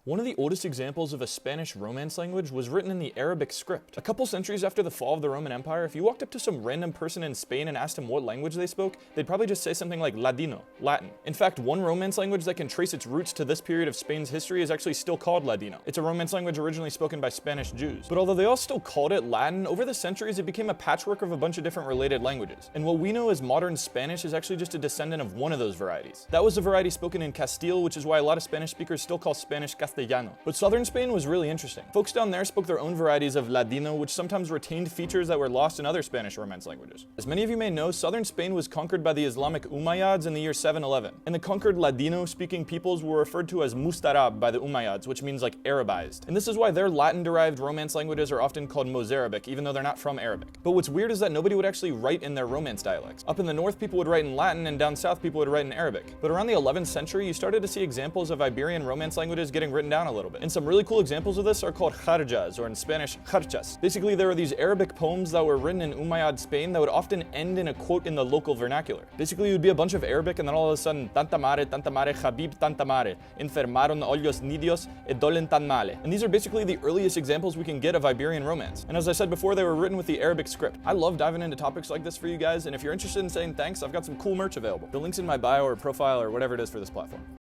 One of the oldest examples of a Spanish Romance language was written in the Arabic script. A couple centuries after the fall of the Roman Empire, if you walked up to some random person in Spain and asked them what language they spoke, they'd probably just say something like Ladino, Latin. In fact, one Romance language that can trace its roots to this period of Spain's history is actually still called Ladino. It's a Romance language originally spoken by Spanish Jews. But although they all still called it Latin, over the centuries it became a patchwork of a bunch of different related languages. And what we know as modern Spanish is actually just a descendant of one of those varieties. That was the variety spoken in Castile, which is why a lot of Spanish speakers still call Spanish Castellano. But southern Spain was really interesting. Folks down there spoke their own varieties of Ladino, which sometimes retained features that were lost in other Spanish Romance languages. As many of you may know, southern Spain was conquered by the Islamic Umayyads in the year 711. And the conquered Ladino-speaking peoples were referred to as Mustarab by the Umayyads, which means like Arabized. And this is why their Latin-derived Romance languages are often called Mozaarabic, even though they're not from Arabic. But what's weird is that nobody would actually write in their Romance dialects. Up in the north, people would write in Latin, and down south, people would write in Arabic. But around the 11th century, you started to see examples of Iberian Romance languages getting written down a little bit. And some really cool examples of this are called Jarchas, or in Spanish, Jarchas. Basically, there were these Arabic poems that were written in Umayyad Spain that would often end in a quote in the local vernacular. Basically, it would be a bunch of Arabic, and then all of a sudden, tanta mare, Habib, tanta mare, enfermaron ollos nidios, e dolen tan male. And these are basically the earliest examples we can get of Iberian Romance. And as I said before, they were written with the Arabic script. I love diving into topics like this for you guys, and if you're interested in saying thanks, I've got some cool merch available. The link's in my bio or profile or whatever it is for this platform.